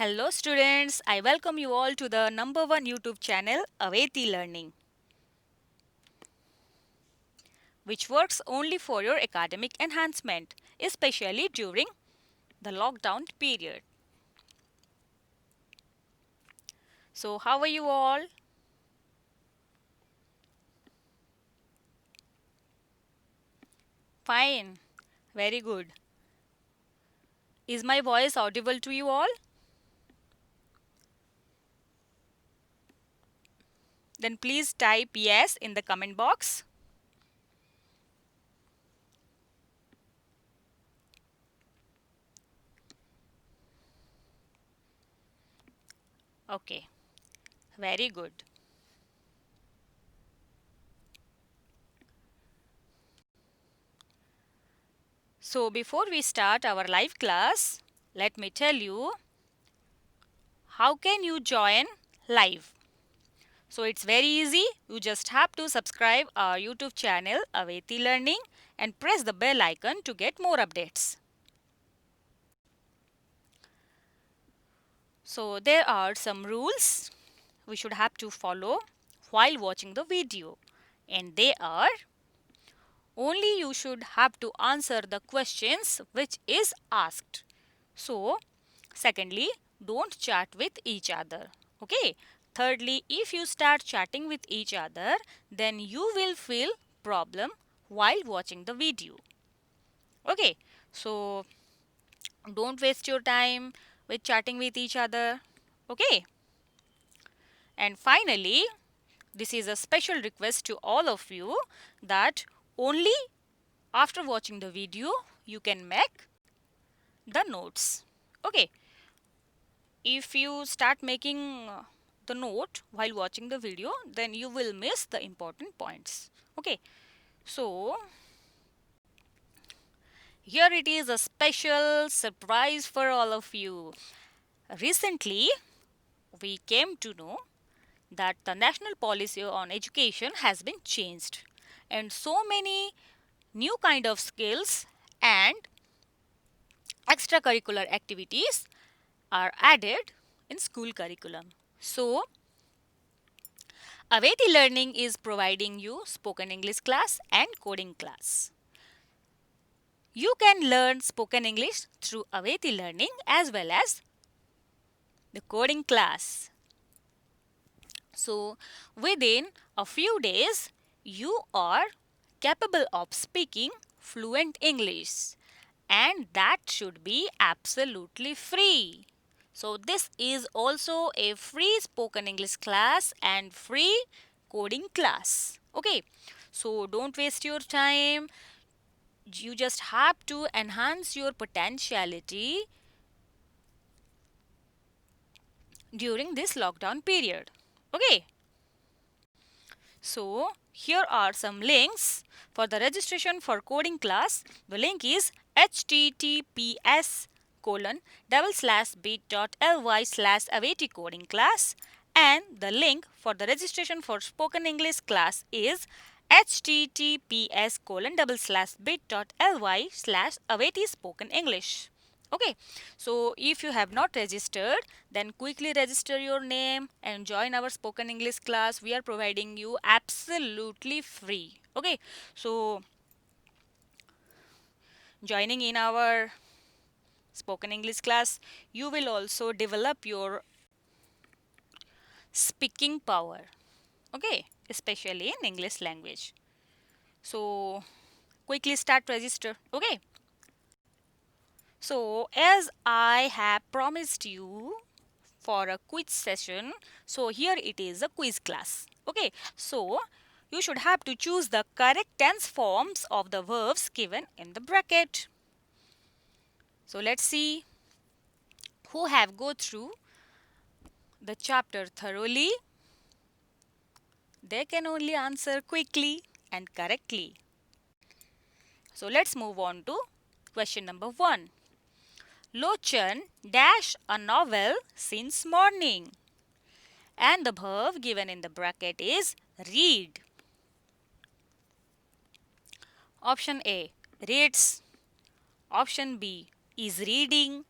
Hello students, I welcome you all to the number one YouTube channel Aveti Learning, which works only for your academic enhancement, especially during the lockdown period. So how are you all? Fine, very good. Is my voice audible to you all? Then please type yes in the comment box. Okay, very good. So before we start our live class, let me tell you how can you join live. So it's very easy. You just have to subscribe our YouTube channel Aveti Learning and press the bell icon to get more updates. So there are some rules we should have to follow while watching the video, and they are: only you should have to answer the questions which is asked. So secondly, don't chat with each other. Okay. Thirdly, if you start chatting with each other, then you will feel problem while watching the video. Okay. So don't waste your time with chatting with each other. Okay. And finally, this is a special request to all of you that only after watching the video you can make the notes. Okay. If you start making the note while watching the video, then you will miss the important points. Okay. So here it is, a special surprise for all of you. Recently we came to know that the national policy on education has been changed, and so many new kind of skills and extracurricular activities are added in school curriculum. So Aveti Learning is providing you spoken English class and coding class. You can learn spoken English through Aveti Learning as well as the coding class. So within a few days, you are capable of speaking fluent English, and that should be absolutely free. So this is also a free spoken English class and free coding class. Okay. So don't waste your time. You just have to enhance your potentiality during this lockdown period. Okay. So here are some links for the registration for coding class. The link is https bit.ly/aveti coding class, and the link for the registration for spoken English class is https bit.ly/aveti spoken English. Okay. So if you have not registered, then quickly register your name and join our spoken English class. We are providing you absolutely free. Okay. So joining in our spoken English class, you will also develop your speaking power. Okay. Especially in English language. So quickly start register. Okay. So as I have promised you for a quiz session, so here it is, a quiz class. Okay. So you should have to choose the correct tense forms of the verbs given in the bracket. So let's see who have go through the chapter thoroughly. They can only answer quickly and correctly. So let's move on to question number 1. Lochan dash a novel since morning. And the verb given in the bracket is read. Option A, reads. Option B, is reading.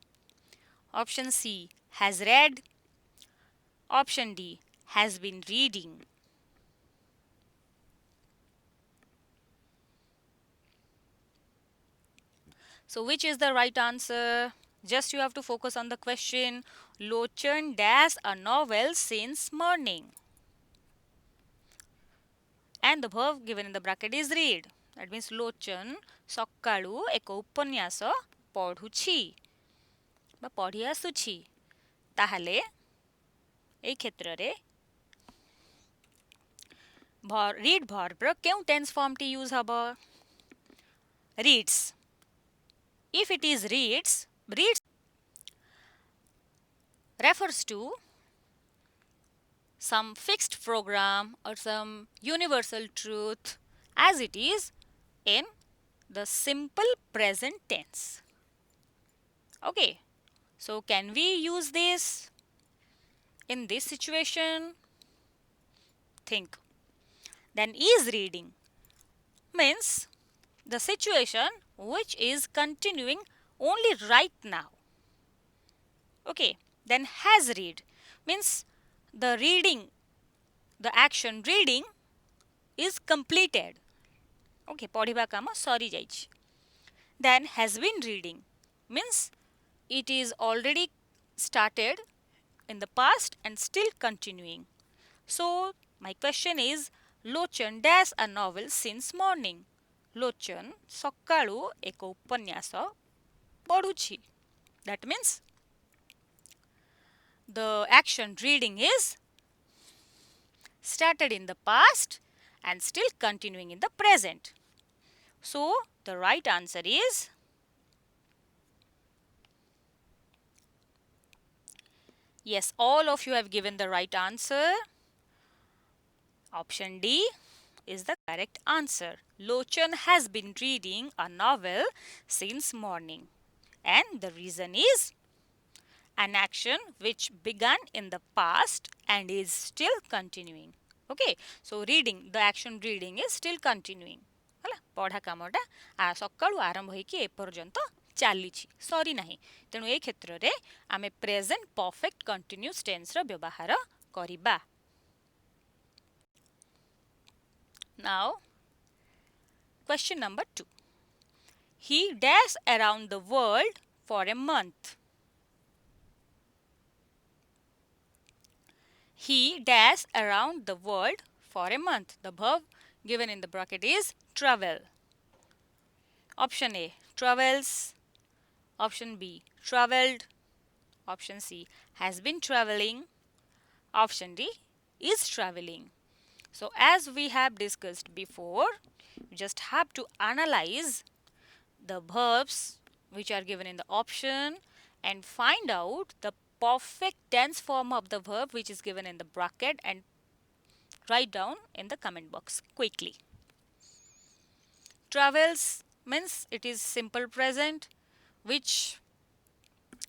Option C, has read. Option D, has been reading. So which is the right answer? Just you have to focus on the question. Lochan dash a novel since morning. And the verb given in the bracket is read. That means Lochan ସକାଳୁ ଏକ ଉପନ୍ୟାସ ପଢ଼ୁଛି ବା ପଢ଼ି ଆସୁଛି. ତାହେଲେ এই ক্ষেত্ରରେ read verb ର କେଉଁ tense form ଟି use ହବ? reads. If it is reads refers to some fixed program or some universal truth as it is in the simple present tense. Okay, so can we use this in this situation? Think. Then is reading means the situation which is continuing only right now. Okay, then has read means the reading, the action reading is completed. Okay, ପଢ଼ିବା କାମ ସରି ଯାଇଛି. Then has been reading means it is already started in the past and still continuing. So my question is Lochan dash a novel since morning. Lochan ସକାଳୁ ଏକ ଉପନ୍ୟାସ ପଢ଼ୁଛି. That means the action reading is started in the past and still continuing in the present. So the right answer is yes, all of you have given the right answer. Option D is the correct answer. Lochan has been reading a novel since morning. And the reason is an action which began in the past and is still continuing. Okay, so reading, the action reading is still continuing. ହେଲା ପଢ଼ା କାମଟା ସକାଳୁ ଆରମ୍ଭ ହୋଇକି ଏପର୍ଯ୍ୟନ୍ତ ଚାଲିଛି ସରି ନାହିଁ. ତେଣୁ ଏ କ୍ଷେତ୍ରରେ ଆମେ ପ୍ରେଜେଣ୍ଟ ପରଫେକ୍ଟ କଣ୍ଟିନ୍ୟୁଅସ୍ ଟେନ୍ସର ବ୍ୟବହାର କରିବା. Now, question number 2. He dashed around the world for a month. He dashed around the world for a month. The verb given in the bracket is travel. Option A, travels. Option B, traveled. Option C, has been traveling. Option D, is traveling. So as we have discussed before, you just have to analyze the verbs which are given in the option and find out the perfect tense form of the verb which is given in the bracket and write down in the comment box quickly. Travels means it is simple present which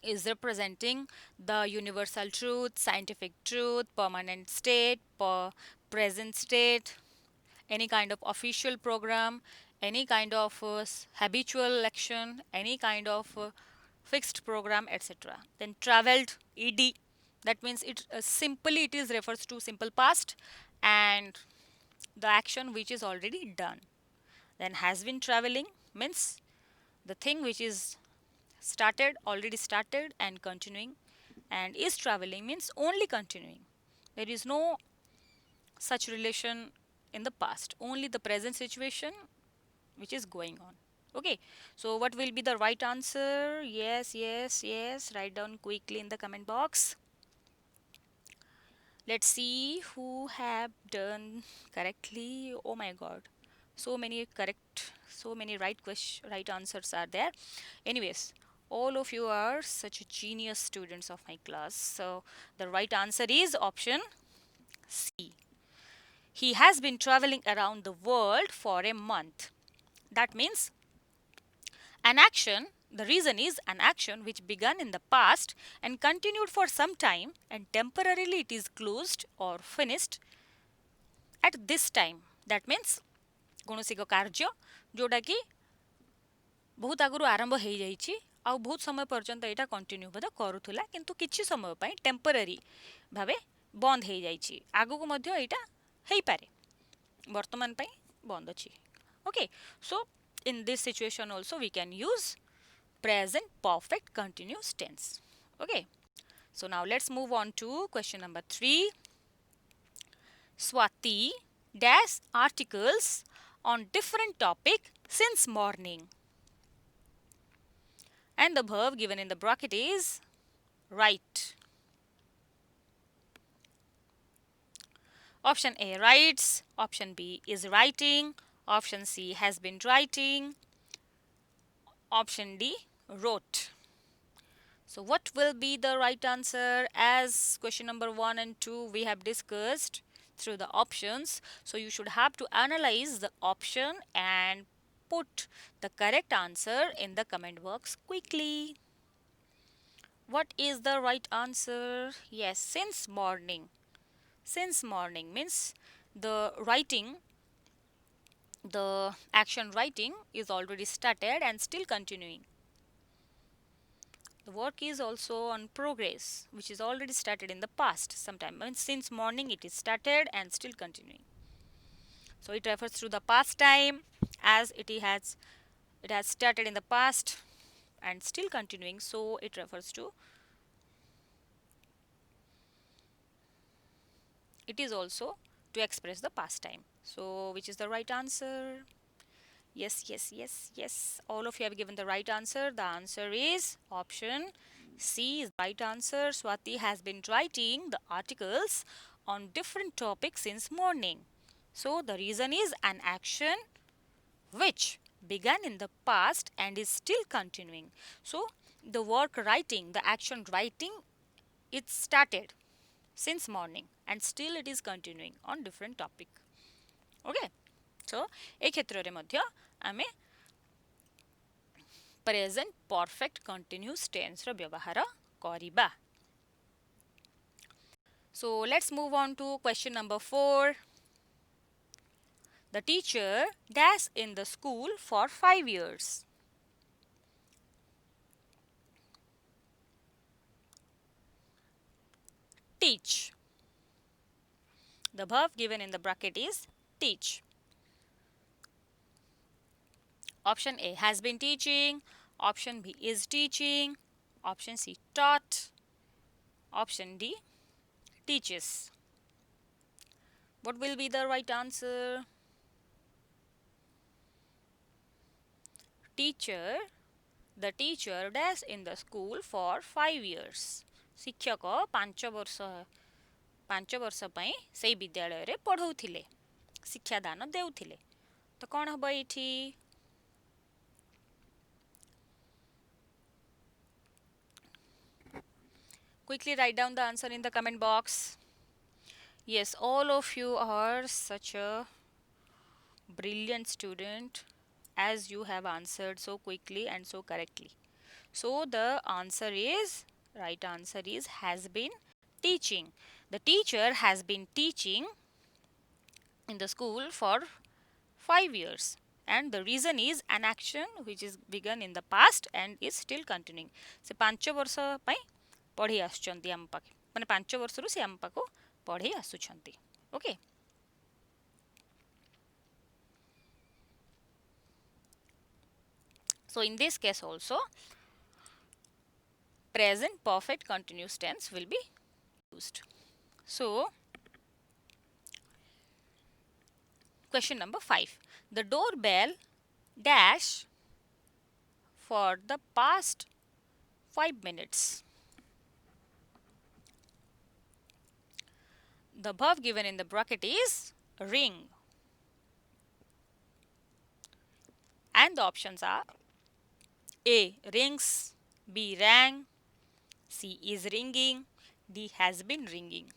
is representing the universal truth, scientific truth, permanent state, present state, any kind of official program, any kind of habitual action, any kind of fixed program, etc. Then traveled, ed, that means it simply it is refers to simple past and the action which is already done. Then has been traveling means the thing which is started, already started and continuing, and is traveling means only continuing. There is no such relation in the past, only the present situation which is going on. Okay, so what will be the right answer? Yes, yes, yes, write down quickly in the comment box. Let's see who have done correctly. Oh my god, so many correct, so many right answers are there. Anyways, all of you are such genius students of my class. So the right answer is option C. He has been traveling around the world for a month. That means an action, the reason is an action which began in the past and continued for some time and temporarily it is closed or finished at this time. That means କୌଣସି ଏକ କାର୍ଯ୍ୟ ଯୋଉଟା କି ବହୁତ ଆଗରୁ ଆରମ୍ଭ ହେଇଯାଇଛି आउ बहुत समय पर्यंत यहाँ कंटिन्यू बोध करूला किंतु किछि समय पई टेम्पररी भावे बंद हो जाइछि आगु को मध्य एटा हेई पारे वर्तमान पई बंद अछि okay so in this situation also we can use present perfect continuous tense okay so now let's move on to question number 3 Swati dash articles on different topic since morning and the verb given in the bracket is write option A writes option B is writing option C has been writing option D wrote so what will be the right answer as question number 1 and 2 we have discussed through the options so you should have to analyze the option and put the correct answer in the comment box quickly what is the right answer yes since morning means the writing the action writing is already started and still continuing the work is also on progress which is already started in the past sometime means since morning it is started and still continuing so it refers to the past time as it has started in the past and still continuing so it refers to it is also to express the past time so which is the right answer yes yes yes yes all of you have given the right answer the answer is option C is the right answer Swati has been writing the articles on different topics since morning so the reason is an action which began in the past and is still continuing so the work writing the action writing it started since morning and still it is continuing on different topic okay so ए क्षेत्र रे मध्य आमे present perfect continuous tense रो व्यवहार करिबा so let's move on to question number 4 the teacher dash in the school for 5 years teach the verb given in the bracket is teach option A has been teaching option B is teaching option C taught option D teaches what will be the right answer teacher the teacher dash in the school for 5 years शिक्षक 5 वर्ष पई सेई विद्यालय रे पढ़ौथिले शिक्षादान देउथिले तो कौन हबो एठी quickly write down the answer in the comment box yes all of you are such a brilliant student as you have answered so quickly and so correctly so the answer is right answer is has been teaching the teacher has been teaching in the school for 5 years and the reason is an action which is begun in the past and is still continuing se 5 वर्ष पई पढ़ी आसुचंती हम पाखे माने 5 वर्ष रु से हम पाको पढ़ी आसुचंती okay so in this case also present perfect continuous tense will be used so question number 5 the doorbell dash for the past 5 minutes the verb given in the bracket is ring and the options are A rings B rang C is ringing D has been ringing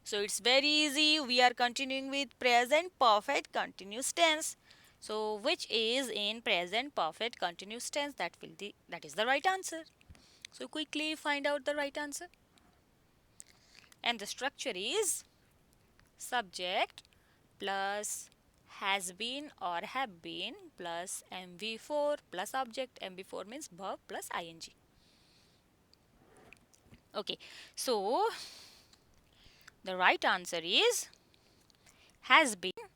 so it's very easy we are continuing with present perfect continuous tense so which is in present perfect continuous tense that is the right answer so quickly find out the right answer and the structure is subject plus has been or have been plus MV4 plus object. MV4 means verb plus ing. Okay, so the right answer is has been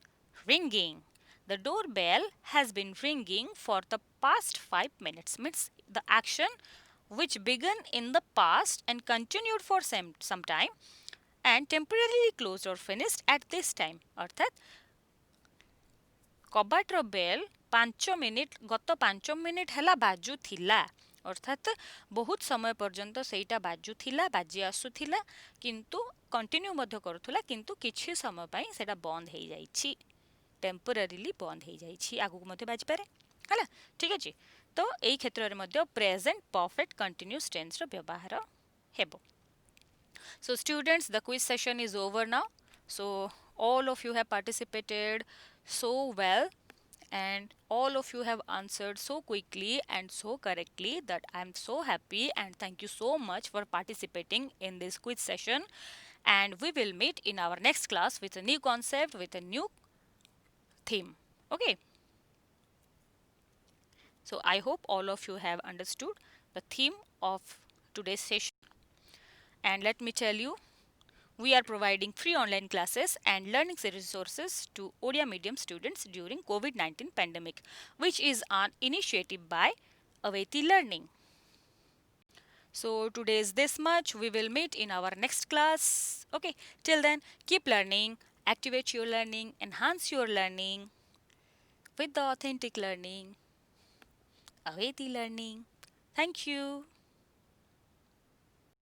ringing. The doorbell has been ringing for the past 5 minutes. Means the action which began in the past and continued for some time and temporarily closed or finished at this time. अर्थात कबाटर bell 5 minute गत 5 minute है बाजुला अर्थात बहुत समय पर्यंत सेटा बाजुला बाजी आसुला किंतु कंटिन्यू करुला किंतु किछि समय पई सेटा बंद हो जाइछि टेम्पोरारीली बंद हो जाइछि आगु मते बाजी पारे हला ठीक अछि तो एई क्षेत्र रे मध्य प्रेजेंट परफेक्ट कंटिन्यूअस टेंस रो व्यवहार हेबो. So students, the quiz session is over now. So all of you have participated so well and all of you have answered so quickly and so correctly that I am so happy and thank you so much for participating in this quiz session, and we will meet in our next class with a new concept, with a new theme. Okay. So I hope all of you have understood the theme of today's session. And let me tell you, we are providing free online classes and learning resources to Odia medium students during COVID-19 pandemic, which is an initiative by Aveti Learning. So today is this much. We will meet in our next class. Okay, till then, keep learning, activate your learning, enhance your learning with the authentic learning. Aveti Learning. Thank you.